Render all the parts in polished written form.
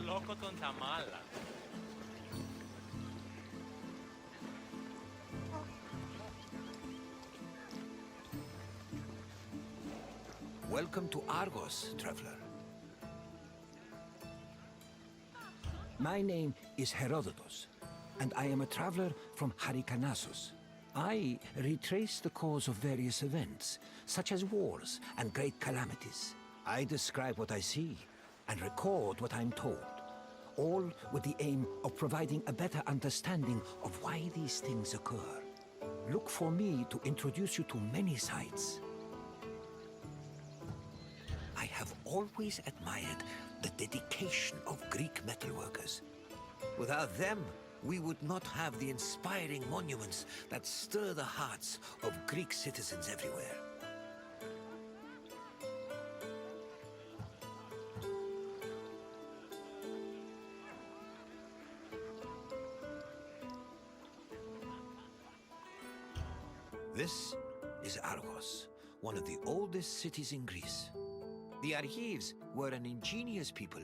loco tonta mala. Welcome to Argos, traveler. My name is Herodotus, and I am a traveler from Hyrcanassus. I retrace the cause of various events, such as wars and great calamities. I describe what I see and record what I'm told, all with the aim of providing a better understanding of why these things occur. Look for me to introduce you to many sites. I have always admired the dedication of Greek metalworkers. Without them, we would not have the inspiring monuments that stir the hearts of Greek citizens everywhere. This is Argos, one of the oldest cities in Greece. The Argives were an ingenious people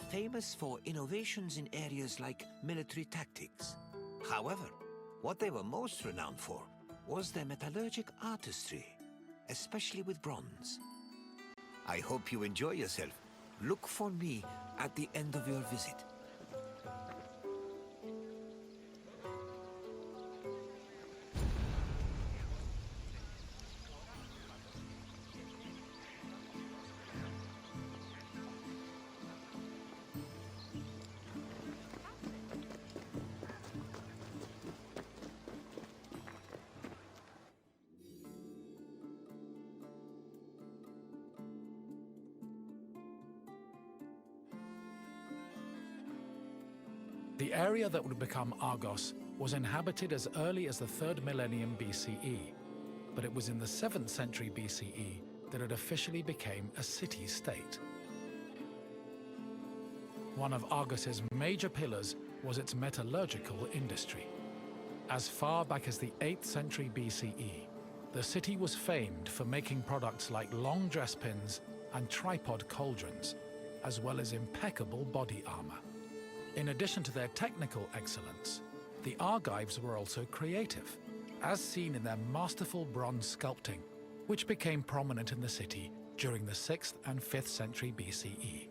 famous for innovations in areas like military tactics. However, what they were most renowned for was their metallurgic artistry, especially with bronze. I hope you enjoy yourself. Look for me at the end of your visit. The area that would become Argos was inhabited as early as the 3rd millennium BCE, but it was in the 7th century BCE that it officially became a city-state. One of Argos's major pillars was its metallurgical industry. As far back as the 8th century BCE, the city was famed for making products like long dress pins and tripod cauldrons, as well as impeccable body armor. In addition to their technical excellence, the Argives were also creative, as seen in their masterful bronze sculpting, which became prominent in the city during the 6th and 5th century BCE.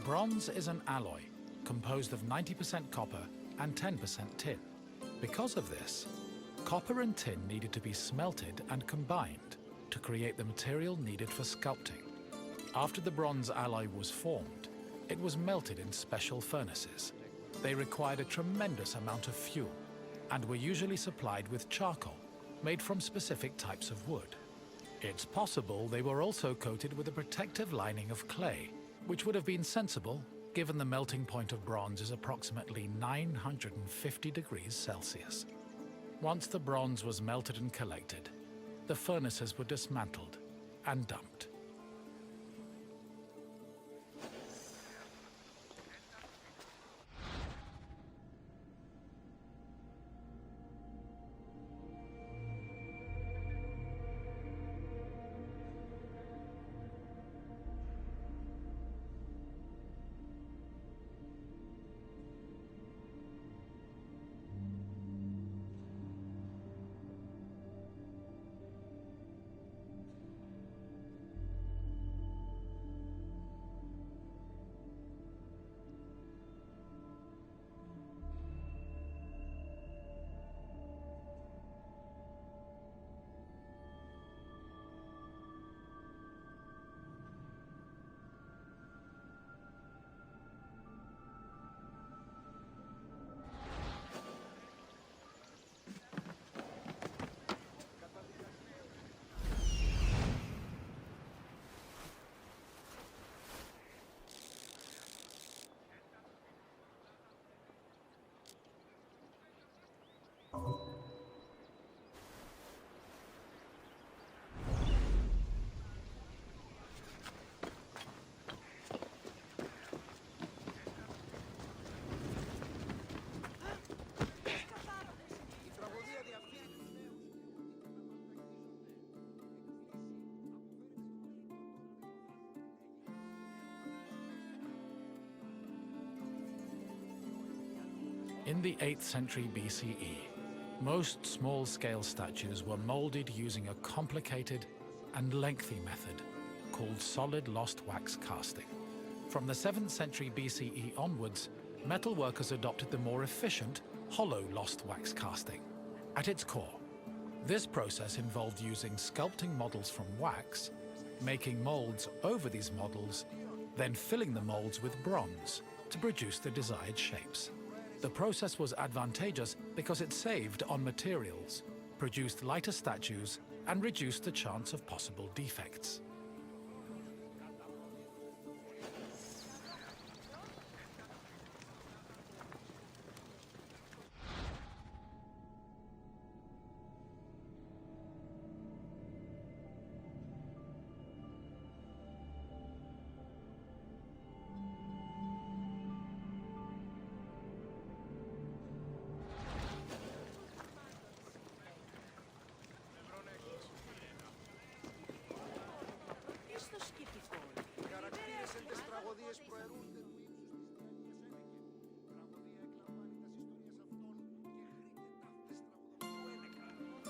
Bronze is an alloy composed of 90% copper and 10% tin. Because of this, copper and tin needed to be smelted and combined to create the material needed for sculpting. After the bronze alloy was formed, it was melted in special furnaces. They required a tremendous amount of fuel and were usually supplied with charcoal made from specific types of wood. It's possible they were also coated with a protective lining of clay, which would have been sensible given the melting point of bronze is approximately 950 degrees Celsius. Once the bronze was melted and collected, the furnaces were dismantled and dumped. In the 8th century BCE, most small-scale statues were molded using a complicated and lengthy method called solid lost wax casting. From the 7th century BCE onwards, metalworkers adopted the more efficient hollow lost wax casting. At its core, this process involved using sculpting models from wax, making molds over these models, then filling the molds with bronze to produce the desired shapes. The process was advantageous because it saved on materials, produced lighter statues, and reduced the chance of possible defects.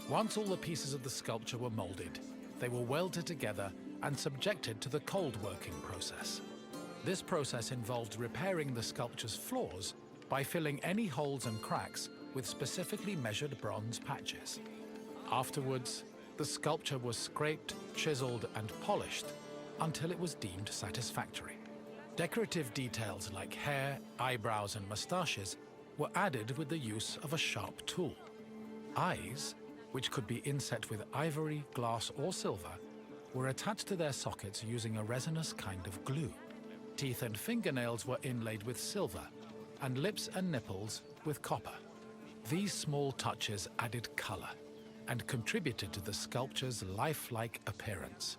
Once all the pieces of the sculpture were molded, they were welded together and subjected to the cold working process. This process involved repairing the sculpture's flaws by filling any holes and cracks with specifically measured bronze patches. Afterwards, the sculpture was scraped, chiseled, and polished until it was deemed satisfactory. Decorative details like hair, eyebrows, and mustaches were added with the use of a sharp tool. Eyes, which could be inset with ivory, glass, or silver, were attached to their sockets using a resinous kind of glue. Teeth and fingernails were inlaid with silver, and lips and nipples with copper. These small touches added color and contributed to the sculpture's lifelike appearance.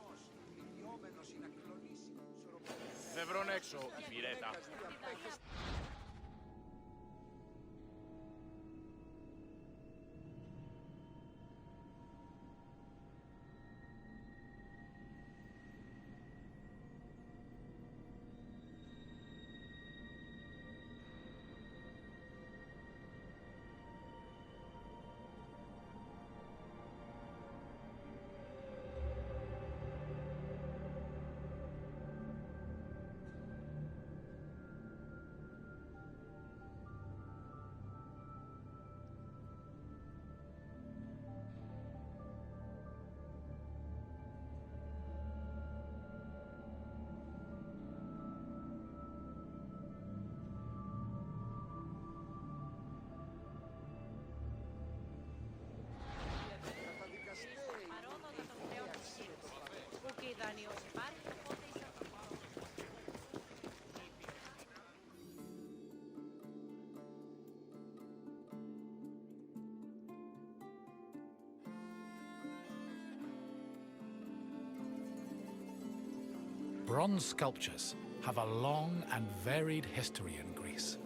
Bronze sculptures have a long and varied history in Greece.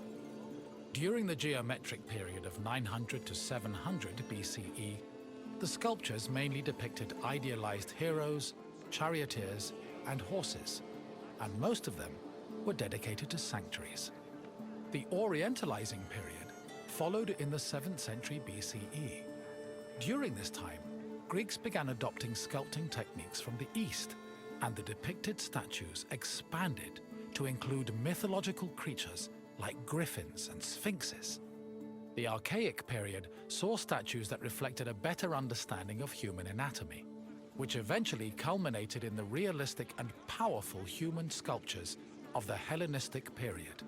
During the geometric period of 900 to 700 BCE, the sculptures mainly depicted idealized heroes, charioteers, and horses, and most of them were dedicated to sanctuaries. The Orientalizing period followed in the 7th century BCE. During this time, Greeks began adopting sculpting techniques from the East, and the depicted statues expanded to include mythological creatures like griffins and sphinxes. The Archaic period saw statues that reflected a better understanding of human anatomy, which eventually culminated in the realistic and powerful human sculptures of the Hellenistic period.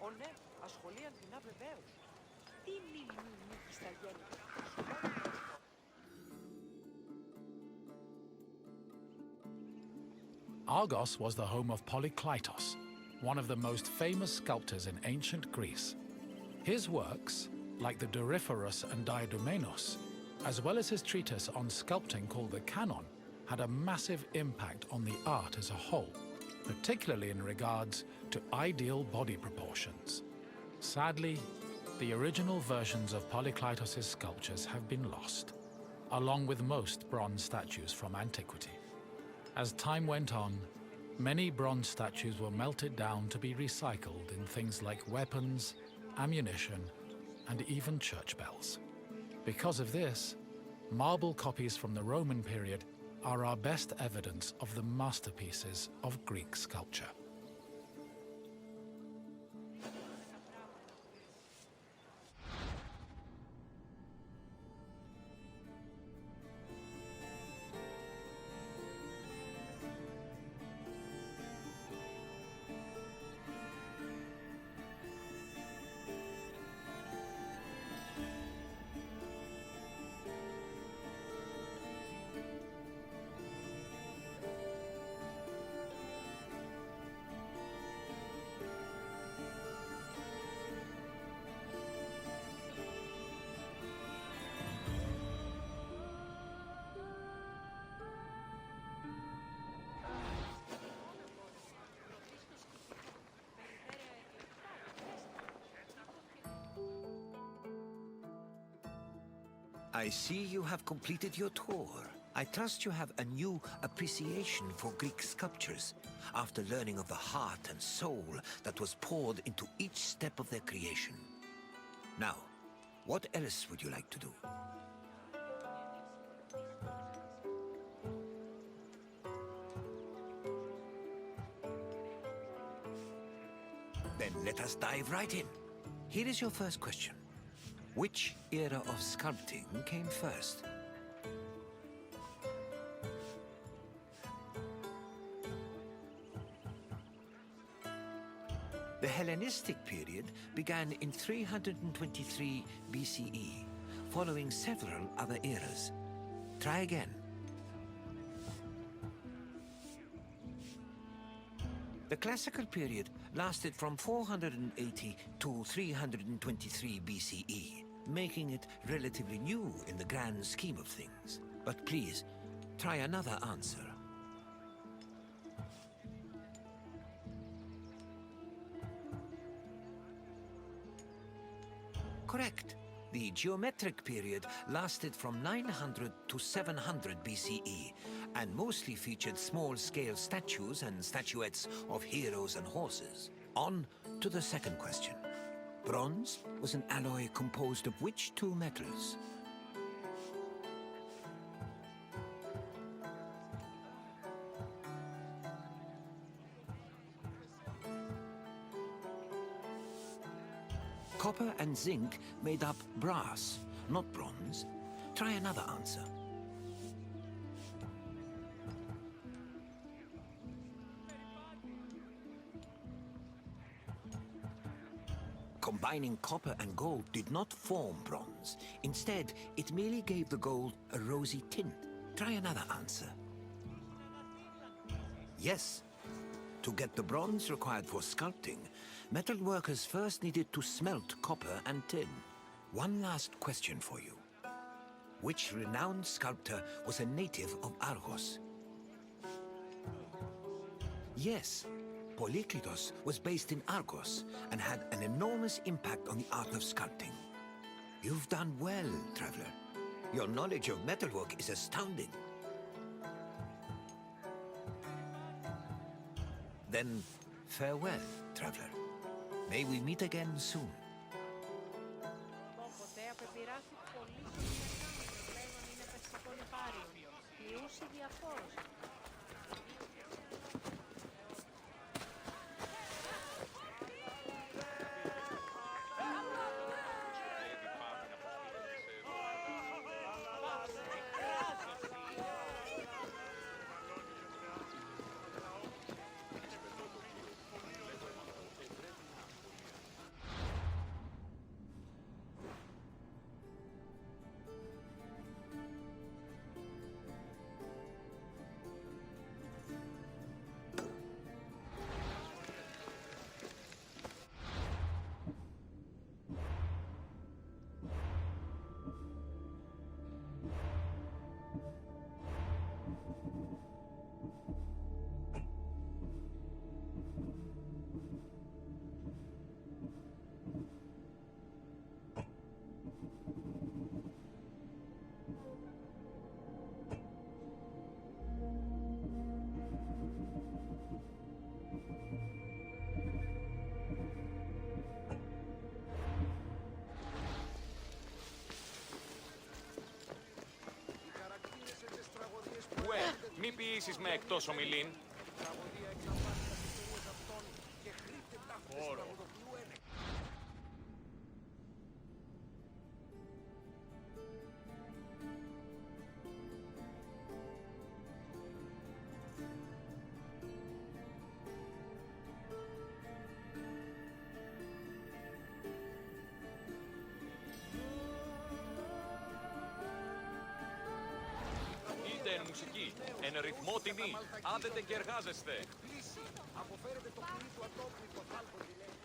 Ω ναι, ασχολίαν την βεβαίως. Τι μιλούν. Argos was the home of Polykleitos, one of the most famous sculptors in ancient Greece. His works, like the Doryphorus and Diadomenos, as well as his treatise on sculpting called the Canon, had a massive impact on the art as a whole, particularly in regards to ideal body proportions. Sadly, the original versions of Polykleitos' sculptures have been lost, along with most bronze statues from antiquity. As time went on, many bronze statues were melted down to be recycled in things like weapons, ammunition, and even church bells. Because of this, marble copies from the Roman period are our best evidence of the masterpieces of Greek sculpture. I see you have completed your tour. I trust you have a new appreciation for Greek sculptures after learning of the heart and soul that was poured into each step of their creation. Now, what else would you like to do? Then let us dive right in. Here is your first question. Which era of sculpting came first? The Hellenistic period began in 323 BCE, following several other eras. Try again. The classical period lasted from 480 to 323 BCE, making it relatively new in the grand scheme of things. But please, try another answer. Correct. The geometric period lasted from 900 to 700 BCE and mostly featured small-scale statues and statuettes of heroes and horses. On to the second question. Bronze was an alloy composed of which two metals? Copper and zinc made up brass, not bronze. Try another answer. Combining copper and gold did not form bronze. Instead, it merely gave the gold a rosy tint. Try another answer. Yes. To get the bronze required for sculpting, metal workers first needed to smelt copper and tin. One last question for you. Which renowned sculptor was a native of Argos? Yes, Polykleitos was based in Argos and had an enormous impact on the art of sculpting. You've done well, traveler. Your knowledge of metalwork is astounding. Then, farewell, traveler. May we meet again soon. Μη ποιήσεις με εκτός ομιλήν. Όρο. Είτε εν μουσική, εν ρυθμό τιμή, άντετε και εργάζεστε. Αποφέρετε το πλοίο του ατόπλητο θάλπο τη λέει.